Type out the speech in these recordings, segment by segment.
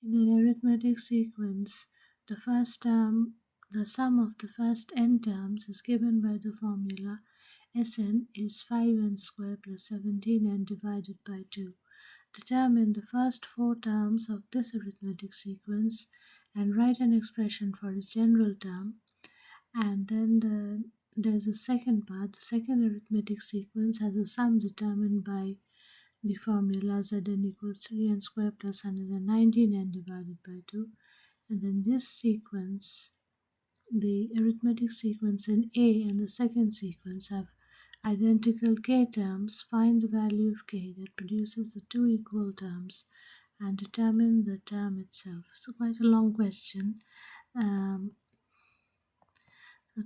In an arithmetic sequence, the first term, the sum of the first n terms is given by the formula Sn is 5n squared plus 17n divided by 2. Determine the first four terms of this arithmetic sequence and write an expression for its general term. And then there's a second part. The second arithmetic sequence has a sum determined by the formula Zn equals 3n squared plus 119n divided by 2. And then this sequence, the arithmetic sequence in A and the second sequence have identical k terms. Find the value of k that produces the two equal terms and determine the term itself. So quite a long question. So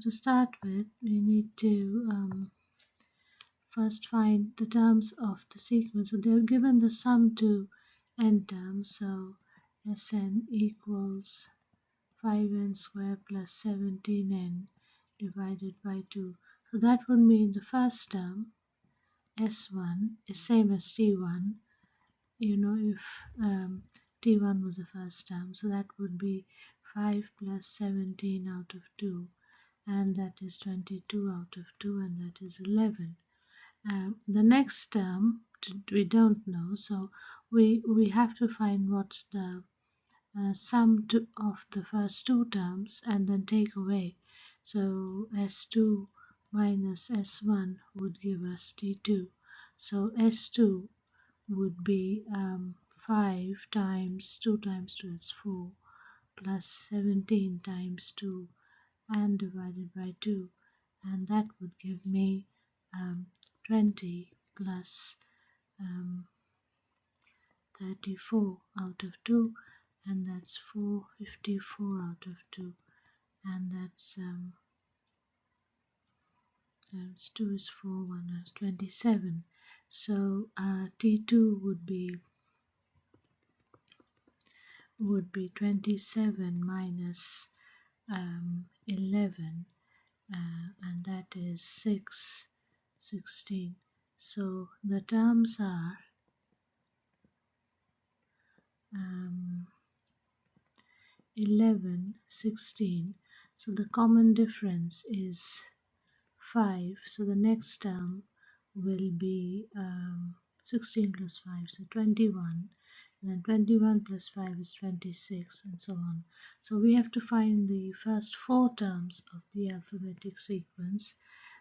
to start with, we need to first find the terms of the sequence. So they're given the sum to n terms. So Sn equals 5n squared plus 17n divided by 2. So that would mean the first term, S1, is same as T1. If T1 was the first term, so that would be 5 plus 17 out of 2, and that is 22 out of 2, and that is 11. The next term we don't know, so we have to find what's the sum of the first two terms and then take away. So S2 minus S1 would give us T2. So S2 would be 5 times 2 times 2 is 4 plus 17 times 2 and divided by 2, and that would give me 20 plus 34 out of 2, and that's 454 out of 2, and that's 2 is 4, 1 is 27. So T2 would be 27 minus 11, and that is 16. So the terms are 11, 16. So the common difference is 5. So the next term will be 16 plus 5, so 21. And then 21 plus 5 is 26, and so on. So we have to find the first four terms of the alphabetic sequence.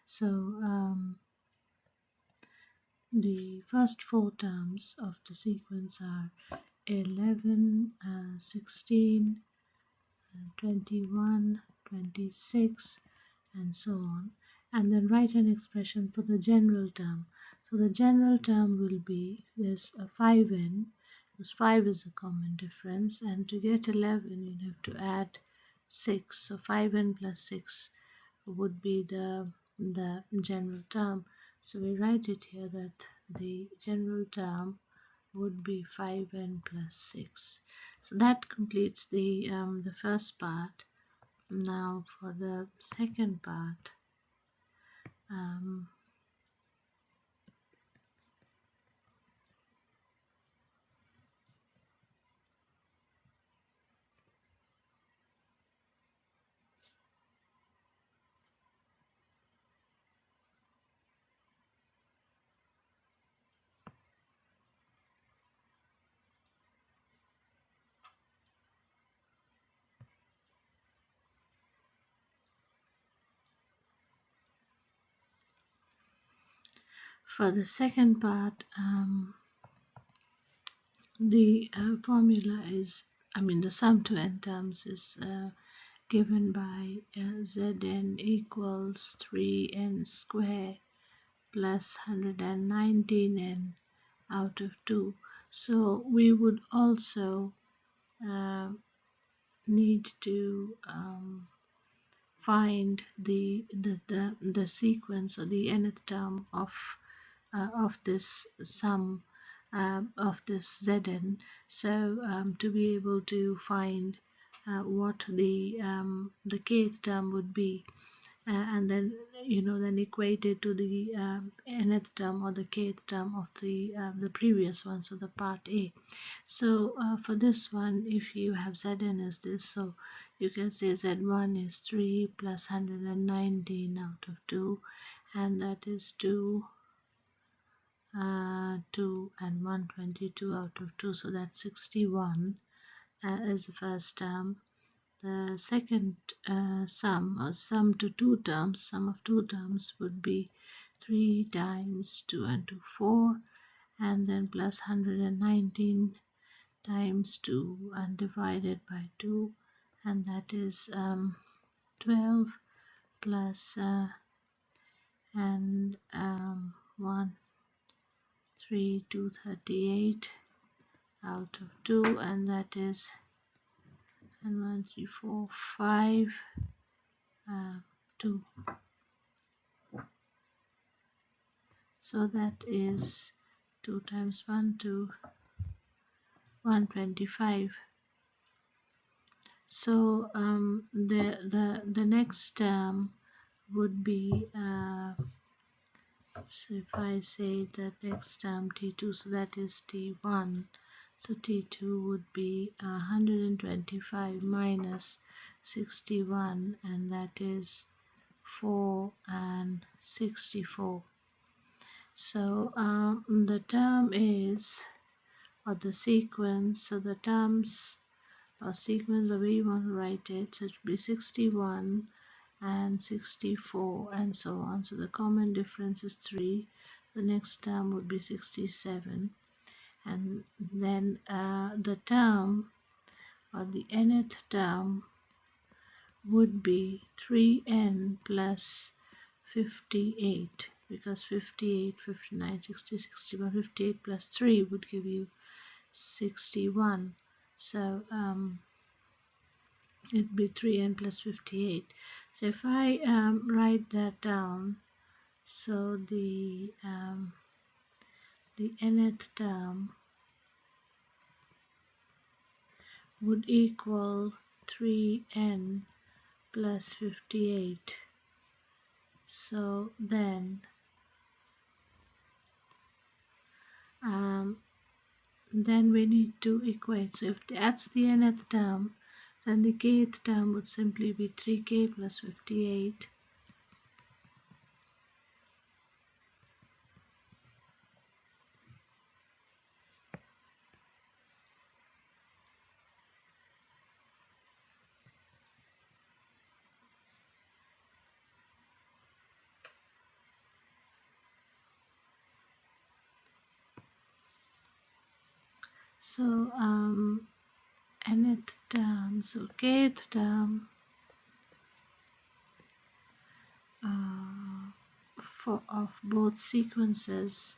So the first four terms of the sequence are 11, 16, 21, 26, and so on. And then write an expression for the general term. So the general term will be, there's a 5n, because 5 is a common difference, and to get 11 you have to add 6. So 5n plus 6 would be the general term. So we write it here that the general term would be 5n plus 6. So that completes the first part. Now for the second part, for the second part, the formula is, the sum to n terms is given by Zn equals 3n squared plus 119n out of 2. So we would also need to find the sequence or the nth term of this sum of this Zn. So to be able to find what the kth term would be, and then then equate it to the nth term or the kth term of the previous one, so the part A. So for this one, if you have Zn as this, so you can say Z1 is 3 plus 119 out of 2, and that is 2 and 122 out of 2, so that's 61 is the first term. The second sum, or sum to two terms, sum of two terms would be 3 times 2 and 2, 4, and then plus 119 times 2 and divided by 2, and that is 12 plus and 1, 3, 238 out of 2, and that is, and 1, 3, 4, 5, 2. So that is 2 times 1, 2, 125. So the next term would be so if I say the next term T2, so that is T1, so T2 would be 125 minus 61, and that is 4 and 64. So the term is, or the sequence, so the terms or sequence, the way you want to write it, so it would be 61 and 64 and so on. So the common difference is 3. The next term would be 67, and then the term or the nth term would be 3n plus 58, because 58, 59, 60, 61, 58 plus 3 would give you 61. So it'd be 3n plus 58. So if I write that down, so the nth term would equal 3n plus 58. So then we need to equate. So if that's the nth term, then the kth term would simply be 3k plus 58. So nth term, so kth term of both sequences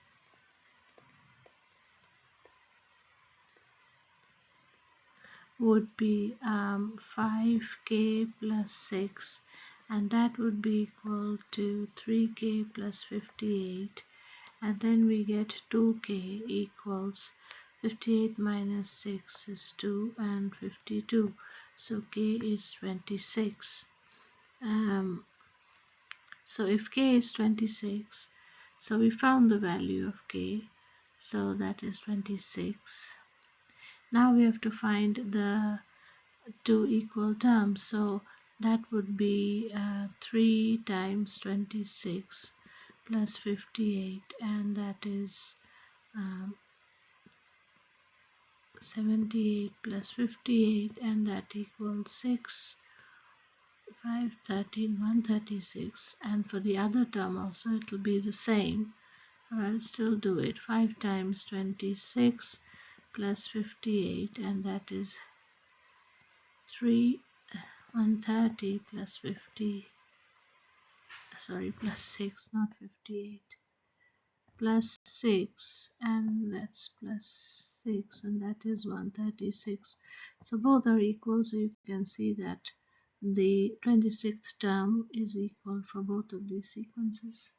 would be 5k plus 6, and that would be equal to 3k plus 58, and then we get 2k equals 58 minus 6 is 2 and 52, so k is 26. So if k is 26, so we found the value of k, so that is 26. Now we have to find the two equal terms, so that would be 3 times 26 plus 58, and that is 78 plus 58, and that equals 6, 5, 13, 136. And for the other term also it will be the same. I'll still do it. 5 times 26 plus 58, and that is 3, 130 plus 50, sorry, plus 6, not 58, plus 6, and that's plus 6, and that is 136. So both are equal, so you can see that the 26th term is equal for both of these sequences.